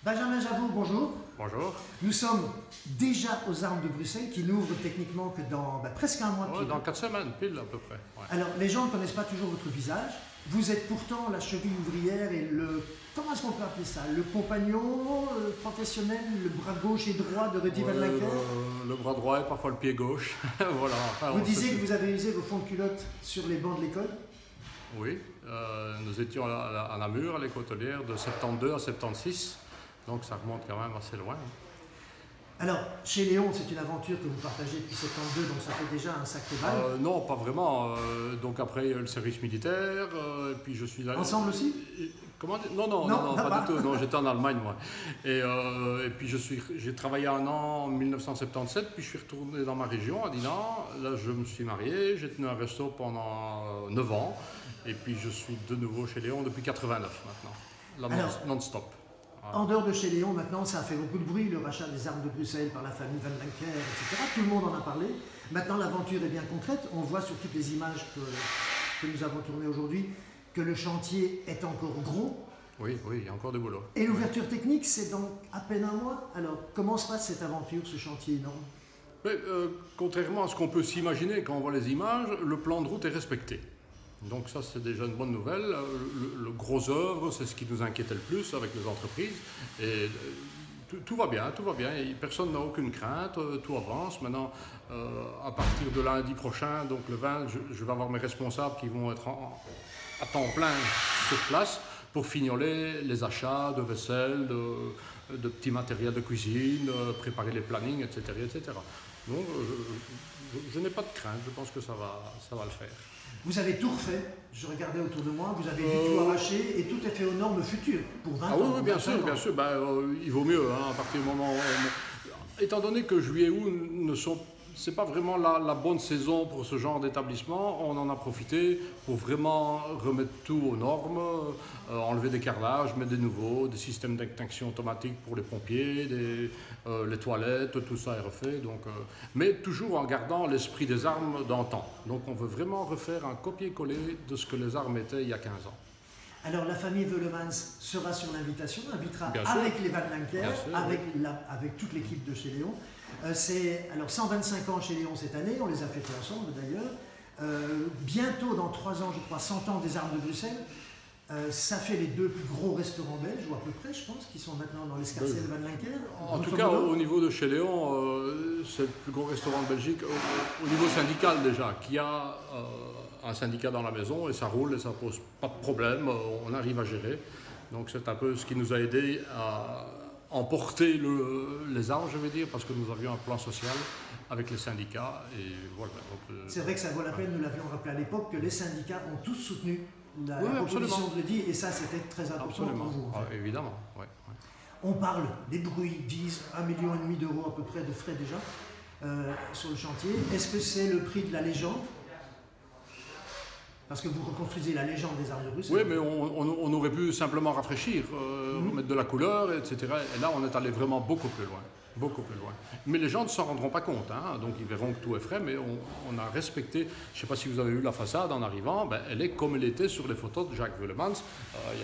Benjamin Javot, bonjour. Bonjour. Nous sommes déjà aux Armes de Bruxelles qui n'ouvrent techniquement que dans presque un mois. Ouais, dans 4 semaines, pile à peu près. Ouais. Alors, les gens ne connaissent pas toujours votre visage. Vous êtes pourtant la cheville ouvrière et le... Comment est-ce qu'on peut appeler ça? Le compagnon professionnel, le bras gauche et droit de Rudy Van Lancker? Le bras droit et parfois le pied gauche. Voilà. Enfin, vous disiez que vous avez usé vos fonds de culotte sur les bancs de l'école? Oui. Nous étions à Namur, à l'école hôtelière, de 72 à 76. Donc ça remonte quand même assez loin. Alors, chez Léon, c'est une aventure que vous partagez depuis 72, donc ça fait déjà un sacré bail. Non, pas vraiment. Donc après, le service militaire, et puis je suis là... Ensemble aussi? Comment dire? Non, pas du tout. Non, j'étais en Allemagne, moi. Et puis j'ai travaillé un an en 1977, puis je suis retourné dans ma région, à Dinan. Là, je me suis marié, j'ai tenu un resto pendant 9 ans. Et puis je suis de nouveau chez Léon depuis 89 maintenant, là, non-stop. En dehors de chez Léon, maintenant, ça a fait beaucoup de bruit, le rachat des Armes de Bruxelles par la famille Van Lancker, etc. Tout le monde en a parlé. Maintenant, l'aventure est bien concrète. On voit sur toutes les images que nous avons tournées aujourd'hui que le chantier est encore gros. Oui, il y a encore du boulot. Et l'ouverture technique, c'est dans à peine un mois. Alors, comment se passe cette aventure, ce chantier énorme? Mais, contrairement à ce qu'on peut s'imaginer quand on voit les images, le plan de route est respecté. Donc ça, c'est déjà une bonne nouvelle. Le gros œuvre, c'est ce qui nous inquiétait le plus avec les entreprises. Et tout va bien, tout va bien. Et personne n'a aucune crainte, tout avance. Maintenant, à partir de lundi prochain, donc le 20, je vais avoir mes responsables qui vont être à temps plein sur place pour fignoler les achats de vaisselle, de petits matériels de cuisine, préparer les plannings, etc. etc. Donc, je n'ai pas de crainte, je pense que ça va le faire. Vous avez tout refait, je regardais autour de moi, vous avez dû tout arracher et tout est fait aux normes futures pour 20 ans. Oui, bien sûr. Il vaut mieux, hein, à partir du moment étant donné que juillet et août c'est pas vraiment la bonne saison pour ce genre d'établissement, on en a profité pour vraiment remettre tout aux normes, enlever des carrelages, mettre des nouveaux, des systèmes d'extinction automatique pour les pompiers, les toilettes, tout ça est refait. Donc, mais toujours en gardant l'esprit des armes d'antan. Donc on veut vraiment refaire un copier-coller de ce que les armes étaient il y a 15 ans. Alors la famille Veulemans sera sur l'invitation, invitera avec les Van Lancker, avec toute l'équipe de chez Léon. C'est alors 125 ans chez Léon cette année, on les a fêtés ensemble d'ailleurs. Bientôt, dans 3 ans, je crois, 100 ans des Armes de Bruxelles. Ça fait les 2 plus gros restaurants belges, ou à peu près, je pense, qui sont maintenant dans l'escarcelle de Van Lancker. En tout cas, au niveau de chez Léon, c'est le plus gros restaurant de Belgique, au niveau syndical déjà, qui a un syndicat dans la maison et ça roule et ça pose pas de problème, on arrive à gérer. Donc c'est un peu ce qui nous a aidé à emporter les armes, je vais dire, parce que nous avions un plan social avec les syndicats. Et voilà. C'est vrai que ça vaut la peine, nous l'avions rappelé à l'époque, que les syndicats ont tous soutenu la proposition de Rudy, et ça c'était très important pour vous. En fait. Évidemment, ouais. On parle, des bruits disent 1,5 million d'euros à peu près de frais déjà sur le chantier. Est-ce que c'est le prix de la légende? Parce que vous reconstruisez la légende des Armes de Bruxelles. Oui, mais on aurait pu simplement rafraîchir, mettre de la couleur, etc. Et là, on est allé vraiment beaucoup plus loin. Beaucoup plus loin. Mais les gens ne s'en rendront pas compte, hein. Donc ils verront que tout est frais, mais on a respecté, je ne sais pas si vous avez vu la façade en arrivant, elle est comme elle était sur les photos de Jacques Veulemans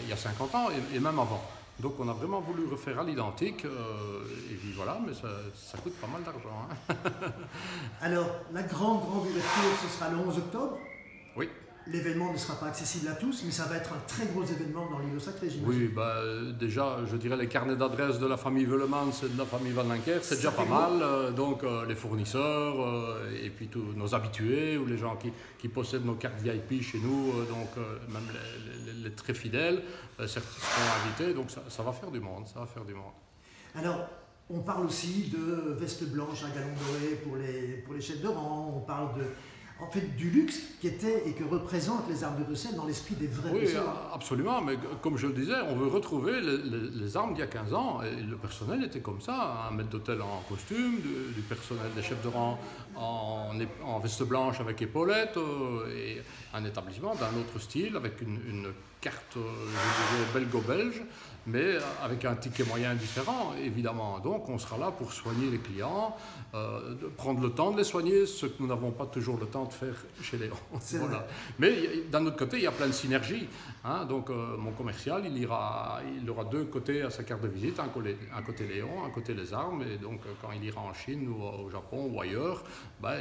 il y a 50 ans et même avant. Donc on a vraiment voulu refaire à l'identique, et puis voilà, mais ça coûte pas mal d'argent. Hein. Alors, la grande ouverture, ce sera le 11 octobre. Oui. L'événement ne sera pas accessible à tous, mais ça va être un très gros événement dans l'îlot sacré, j'imagine. Oui, déjà, je dirais les carnets d'adresses de la famille Veulemans et de la famille Van Lancker, c'est déjà pas mal. Donc, les fournisseurs, et puis tous nos habitués, ou les gens qui possèdent nos cartes VIP chez nous, donc même les très fidèles, seront invités. Donc, ça va faire du monde, Alors, on parle aussi de vestes blanches à galons dorés pour les chefs de rang, on parle en fait du luxe qui était et que représentent les Armes de Bruxelles dans l'esprit des vrais Bruxellois. Oui, absolument, mais comme je le disais, on veut retrouver les armes d'il y a 15 ans, et le personnel était comme ça, un maître d'hôtel en costume, du personnel des chefs de rang en veste blanche avec épaulettes, et un établissement d'un autre style, avec une carte, je dirais, belgo-belge, mais avec un ticket moyen différent, évidemment. Donc on sera là pour soigner les clients, prendre le temps de les soigner, ce que nous n'avons pas toujours le temps de faire chez Léon. Voilà. Mais d'un autre côté, il y a plein de synergies. Hein. Donc mon commercial, il aura deux côtés à sa carte de visite, un côté Léon, un côté les armes. Et donc quand il ira en Chine ou au Japon ou ailleurs,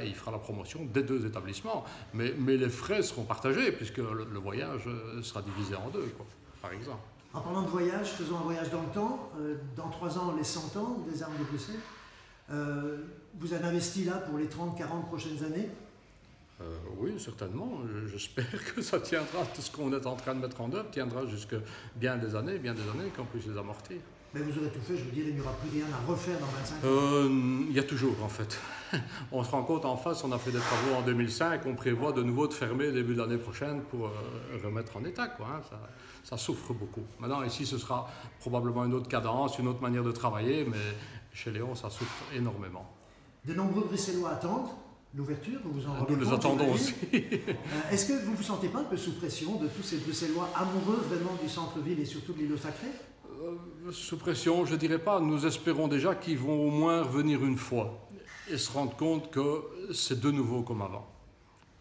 il fera la promotion des deux établissements. Mais les frais seront partagés puisque le voyage sera divisé en deux, quoi, par exemple. En parlant de voyage, faisons un voyage dans le temps. Dans 3 ans, les 100 ans des armes de Bruxelles. Vous avez investi là pour les 30-40 prochaines années? Oui, certainement. J'espère que ça tiendra, tout ce qu'on est en train de mettre en œuvre tiendra jusque bien des années qu'on puisse les amortir. Mais vous aurez tout fait, je veux dire, il n'y aura plus rien à refaire dans 25 ans. Il y a toujours, en fait. On se rend compte en face, on a fait des travaux en 2005, on prévoit de nouveau de fermer début de l'année prochaine pour remettre en état, quoi, hein. Ça souffre beaucoup. Maintenant, ici, ce sera probablement une autre cadence, une autre manière de travailler, mais chez Léon, ça souffre énormément. De nombreux Bruxellois attendent l'ouverture, vous vous en rendez compte? Nous les attendons aussi. Est-ce que vous ne vous sentez pas un peu sous pression de tous ces Bruxellois amoureux vraiment du centre-ville et surtout de l'îlot sacré? Sous pression, je ne dirais pas. Nous espérons déjà qu'ils vont au moins revenir une fois et se rendre compte que c'est de nouveau comme avant.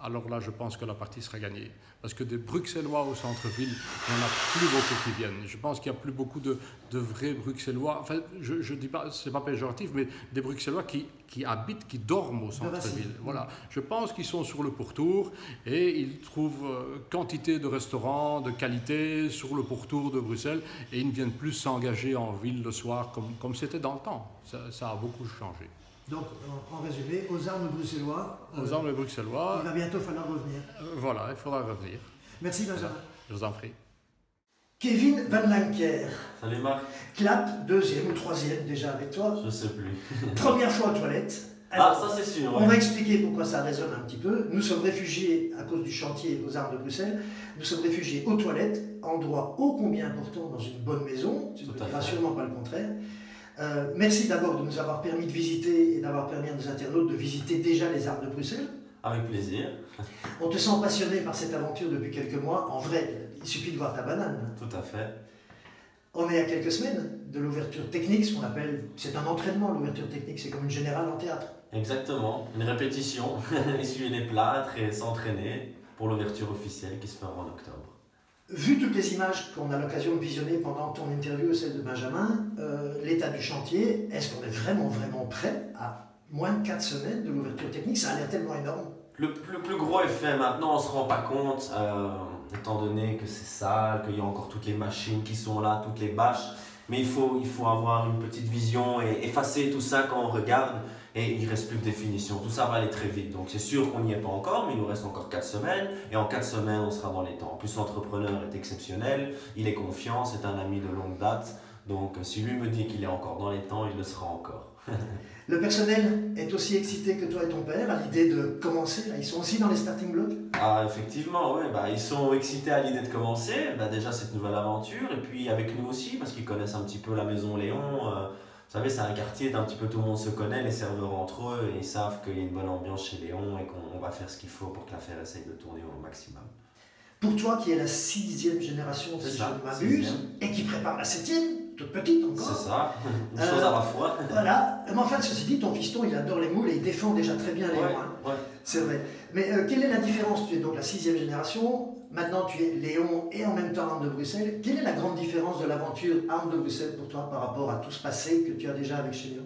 Alors là, je pense que la partie sera gagnée. Parce que des Bruxellois au centre-ville, il n'y en a plus beaucoup qui viennent. Je pense qu'il n'y a plus beaucoup de vrais Bruxellois. Enfin, je dis pas, c'est pas péjoratif, mais des Bruxellois qui habitent, qui dorment au centre-ville. Voilà. Je pense qu'ils sont sur le pourtour et ils trouvent quantité de restaurants de qualité sur le pourtour de Bruxelles et ils ne viennent plus s'engager en ville le soir comme c'était dans le temps. Ça a beaucoup changé. Donc, en résumé, aux armes bruxellois. Aux armes bruxellois. Il va bientôt falloir revenir. Voilà, il faudra revenir. Merci Benjamin. Voilà, je vous en prie. Kevin Van Lancker. Salut Marc. Clap, 2e ou 3e déjà avec toi. Je sais plus. Première fois aux toilettes. Alors, ça c'est sûr. On va expliquer pourquoi ça résonne un petit peu. Nous sommes réfugiés à cause du chantier aux armes de Bruxelles. Nous sommes réfugiés aux toilettes, endroit ô combien important dans une bonne maison. Tu ne diras sûrement pas le contraire. Merci d'abord de nous avoir permis de visiter et d'avoir permis à nos internautes de visiter déjà les armes de Bruxelles. Avec plaisir. On te sent passionné par cette aventure depuis quelques mois. En vrai, il suffit de voir ta banane. Tout à fait. On est à quelques semaines de l'ouverture technique, ce qu'on appelle, c'est un entraînement, l'ouverture technique, c'est comme une générale en théâtre. Exactement, une répétition, essuyer les plâtres et s'entraîner pour l'ouverture officielle qui se fera en octobre. Vu toutes les images qu'on a l'occasion de visionner pendant ton interview et celle de Benjamin, l'état du chantier, est-ce qu'on est vraiment prêt à moins de 4 semaines de l'ouverture technique? Ça a l'air tellement énorme. Le plus gros effet, maintenant on ne se rend pas compte, étant donné que c'est sale, qu'il y a encore toutes les machines qui sont là, toutes les bâches, mais il faut avoir une petite vision et effacer tout ça quand on regarde. Et il ne reste plus de définition. Tout ça va aller très vite. Donc c'est sûr qu'on n'y est pas encore, mais il nous reste encore 4 semaines. Et en 4 semaines, on sera dans les temps. En plus, l'entrepreneur est exceptionnel, il est confiant, c'est un ami de longue date. Donc si lui me dit qu'il est encore dans les temps, il le sera encore. Le personnel est aussi excité que toi et ton père à l'idée de commencer. Ils sont aussi dans les starting blocks? Ah, effectivement, oui. Ils sont excités à l'idée de commencer. Déjà cette nouvelle aventure. Et puis avec nous aussi, parce qu'ils connaissent un petit peu la maison Léon. Vous savez, c'est un quartier d'un petit peu tout le monde se connaît, les serveurs entre eux, et ils savent qu'il y a une bonne ambiance chez Léon et qu'on va faire ce qu'il faut pour que l'affaire essaye de tourner au maximum. Pour toi qui est la 6e génération, si je ne m'abuse, et qui prépare la 7e, toute petite encore. C'est ça, une chose à la fois. Voilà, mais enfin, ceci dit, ton fiston, il adore les moules et il défend déjà très bien Léon. Ouais. C'est vrai. Mais quelle est la différence? Tu es donc la 6e génération, maintenant tu es Léon et en même temps Armes de Bruxelles. Quelle est la grande différence de l'aventure Armes de Bruxelles pour toi par rapport à tout ce passé que tu as déjà avec chez Léon?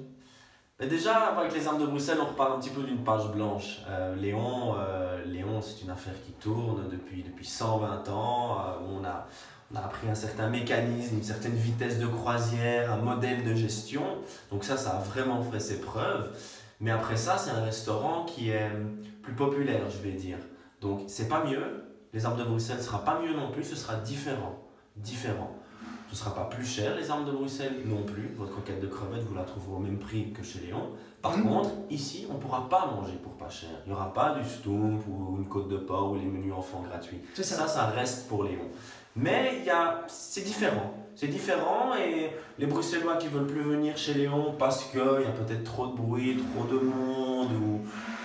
Déjà, avec les Armes de Bruxelles, on repart un petit peu d'une page blanche. Léon, c'est une affaire qui tourne depuis 120 ans. On a appris un certain mécanisme, une certaine vitesse de croisière, un modèle de gestion. Donc ça a vraiment fait ses preuves. Mais après ça, c'est un restaurant qui est plus populaire, je vais dire. Donc c'est pas mieux. Les Armes de Bruxelles ne sera pas mieux non plus, ce sera différent. Ce ne sera pas plus cher, les Armes de Bruxelles non plus. Votre croquette de crevettes, vous la trouverez au même prix que chez Léon. Par contre, ici, on ne pourra pas manger pour pas cher. Il n'y aura pas du stump ou une côte de porc ou les menus enfants gratuits. Ça reste pour Léon. Mais c'est différent. C'est différent et les Bruxellois qui ne veulent plus venir chez Léon parce qu'il y a peut-être trop de bruit, trop de monde ou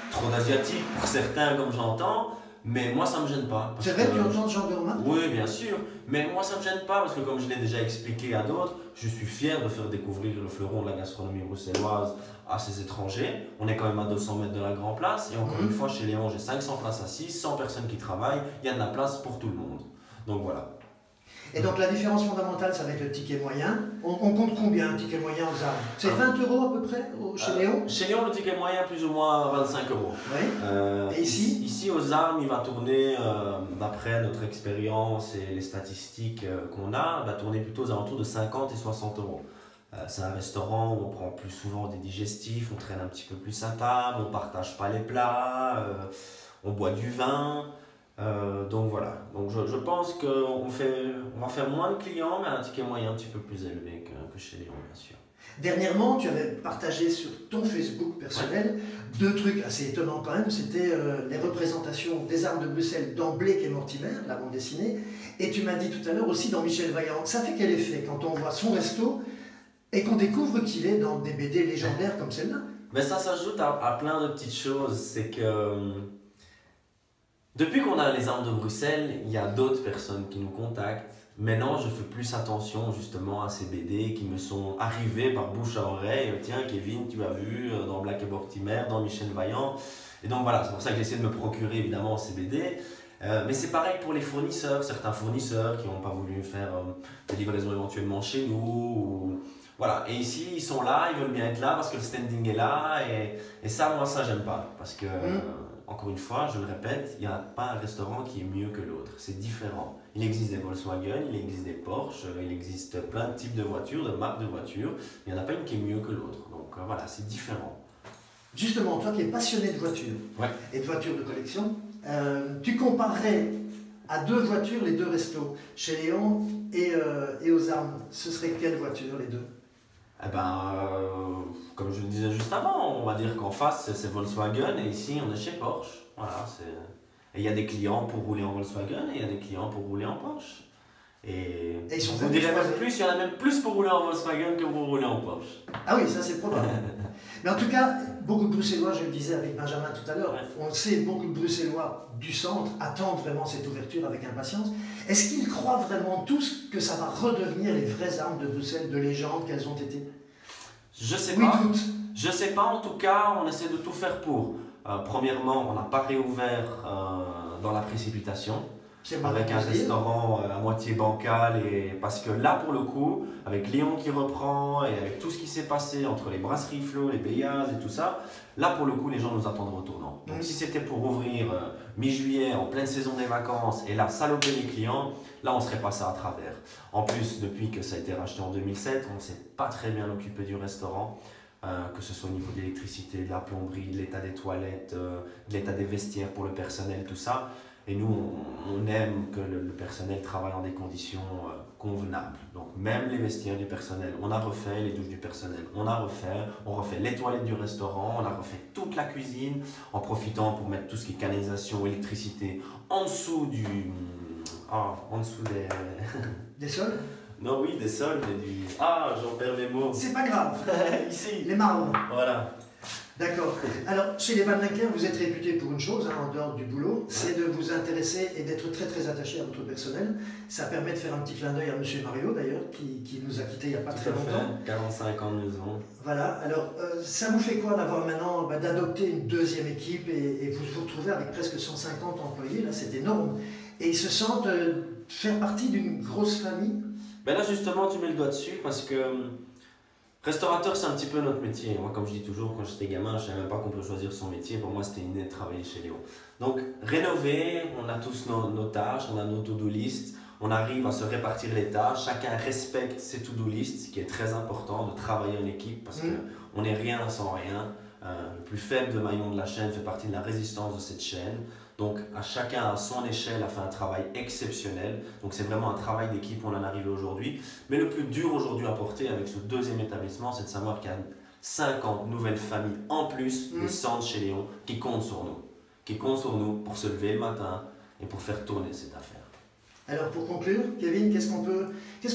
trop d'asiatiques pour certains, comme j'entends. Mais moi, ça ne me gêne pas. C'est vrai que tu entends ce genre de remarques? Oui, bien sûr. Mais moi, ça ne me gêne pas parce que comme je l'ai déjà expliqué à d'autres, Je suis fier de faire découvrir le fleuron de la gastronomie bruxelloise à ces étrangers. On est quand même à 200 mètres de la Grand Place. Et encore une fois, chez Léon, j'ai 500 places assises, 100 personnes qui travaillent. Il y a de la place pour tout le monde. Donc voilà. Et donc la différence fondamentale, ça va être le ticket moyen. On compte combien un ticket moyen aux armes? C'est 20 € à peu près chez Léon? Chez Léon, le ticket moyen, plus ou moins 25 €. Oui. Et ici? Ici, aux armes, il va tourner, d'après notre expérience et les statistiques qu'on a, il va tourner plutôt aux alentours de 50 et 60 €. C'est un restaurant où on prend plus souvent des digestifs, on traîne un petit peu plus à table, on ne partage pas les plats, on boit du vin. Donc voilà, donc je pense qu'on va faire moins de clients, mais un ticket moyen un petit peu plus élevé que chez Léon, bien sûr. Dernièrement, tu avais partagé sur ton Facebook personnel deux trucs assez étonnants quand même. C'était les représentations des armes de Bruxelles dans Blake et Mortimer, la bande dessinée. Et tu m'as dit tout à l'heure aussi dans Michel Vaillant. Ça fait quel effet quand on voit son resto et qu'on découvre qu'il est dans des BD légendaires comme celle-là? Mais ça s'ajoute à plein de petites choses. C'est que depuis qu'on a les armes de Bruxelles, il y a d'autres personnes qui nous contactent. Maintenant, je fais plus attention justement à ces BD qui me sont arrivés par bouche à oreille. Tiens, Kevin, tu as vu dans Blake et Mortimer, dans Michel Vaillant. Et donc voilà, c'est pour ça que j'essaie de me procurer évidemment ces BD. Mais c'est pareil pour les fournisseurs, certains fournisseurs qui n'ont pas voulu faire des livraisons éventuellement chez nous. Voilà, et ici ils sont là, ils veulent bien être là parce que le standing est là. Et ça, moi, ça, j'aime pas. Parce que, encore une fois, je le répète, il n'y a pas un restaurant qui est mieux que l'autre. C'est différent. Il existe des Volkswagen, il existe des Porsche, il existe plein de types de voitures, de marques de voitures. Il n'y en a pas une qui est mieux que l'autre. Donc voilà, c'est différent. Justement, toi qui es passionné de voitures et de voitures de collection, tu comparerais à deux voitures les deux restos, chez Léon et aux armes. Ce serait quelle voiture les deux? Eh ben, comme je le disais juste avant, on va dire qu'en face c'est Volkswagen et ici on est chez Porsche. Voilà, et il y a des clients pour rouler en Volkswagen et il y a des clients pour rouler en Porsche. Et ils sont je vous dirais même plus, il y en a même plus pour rouler en Volkswagen que pour rouler en Porsche. Ah oui, ça c'est probable. Mais en tout cas, beaucoup de Bruxellois, je le disais avec Benjamin tout à l'heure, on le sait, beaucoup de Bruxellois du centre attendent vraiment cette ouverture avec impatience. Est-ce qu'ils croient vraiment tous que ça va redevenir les vraies armes de Bruxelles, de légende qu'elles ont été? Je sais pas. Je sais pas, en tout cas, on essaie de tout faire pour. Premièrement, on n'a pas réouvert dans la précipitation. Avec un restaurant à moitié bancal, et parce que là pour le coup, avec Léon qui reprend et avec tout ce qui s'est passé entre les brasseries Flo, les Béas et tout ça, là pour le coup les gens nous attendent retournant. Donc si c'était pour ouvrir mi-juillet en pleine saison des vacances et là saloper les clients, là on serait passé à travers. En plus, depuis que ça a été racheté en 2007, on ne s'est pas très bien occupé du restaurant. Que ce soit au niveau de l'électricité, de la plomberie, de l'état des toilettes, de l'état des vestiaires pour le personnel, tout ça. Et nous, on aime que le personnel travaille dans des conditions convenables. Donc même les vestiaires du personnel, on a refait les douches du personnel, on refait les toilettes du restaurant, on a refait toute la cuisine, en profitant pour mettre tout ce qui est canalisation, électricité, en dessous en dessous des sols. Non, oui, des sols, mais j'en perds mes mots. C'est pas grave. Ici. Les marbres. Voilà. D'accord. Alors, chez les Van Lancker, vous êtes réputé pour une chose, en dehors du boulot, c'est de vous intéresser et d'être très très attaché à votre personnel. Ça permet de faire un petit clin d'œil à M. Mario, d'ailleurs, qui nous a quittés il n'y a pas très longtemps. 45 ans de maison. Voilà. Alors, ça vous fait quoi d'avoir maintenant, d'adopter une deuxième équipe et vous vous retrouvez avec presque 150 employés, là, c'est énorme. Et ils se sentent faire partie d'une grosse famille? Ben là, justement, tu mets le doigt dessus parce que restaurateur, c'est un petit peu notre métier. Moi, comme je dis toujours, quand j'étais gamin, je ne savais même pas qu'on peut choisir son métier. Pour moi, c'était inné de travailler chez Léon. Donc, rénover, on a tous nos tâches, on a nos to-do list. On arrive à se répartir les tâches. Chacun respecte ses to-do list, ce qui est très important de travailler en équipe parce qu'on n'est rien sans rien. Le plus faible maillon de la chaîne fait partie de la résistance de cette chaîne. Donc, chacun à son échelle a fait un travail exceptionnel. Donc, c'est vraiment un travail d'équipe, on en est arrivé aujourd'hui. Mais le plus dur aujourd'hui à porter avec ce deuxième établissement, c'est de savoir qu'il y a 50 nouvelles familles en plus des centres chez Léon qui comptent sur nous. Qui comptent sur nous pour se lever le matin et pour faire tourner cette affaire. Alors, pour conclure, Kevin, qu'est-ce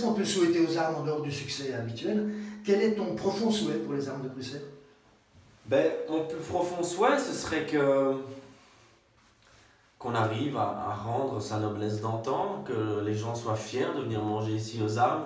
qu'on peut souhaiter aux armes en dehors du succès habituel? Quel est ton profond souhait pour les armes de Bruxelles? Mon plus profond souhait, ce serait qu'on arrive à rendre sa noblesse d'antan, que les gens soient fiers de venir manger ici aux armes,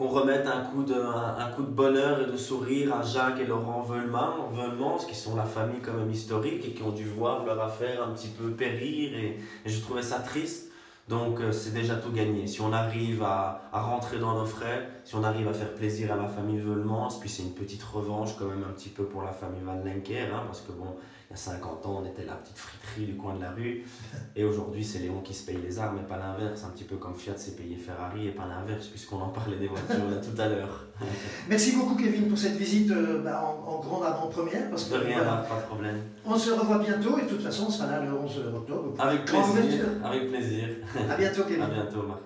qu'on remette un coup de bonheur et de sourire à Jacques et Laurent Veulemans, qui sont la famille quand même historique et qui ont dû voir leur affaire un petit peu périr et je trouvais ça triste. Donc c'est déjà tout gagné. Si on arrive à rentrer dans nos frais, si on arrive à faire plaisir à la famille Veulemans, puis c'est une petite revanche quand même un petit peu pour la famille Van Lenker, hein, parce que bon, il y a 50 ans, on était la petite friterie du coin de la rue, et aujourd'hui c'est Léon qui se paye les armes et pas l'inverse, un petit peu comme Fiat s'est payé Ferrari et pas l'inverse, puisqu'on en parlait des voitures là tout à l'heure. Merci beaucoup Kevin pour cette visite en grande avant-première. Parce que, de rien, voilà, pas de problème. On se revoit bientôt et de toute façon on sera là le 11 octobre. Avec plaisir, avec plaisir. À bientôt Kevin. À bientôt Marc.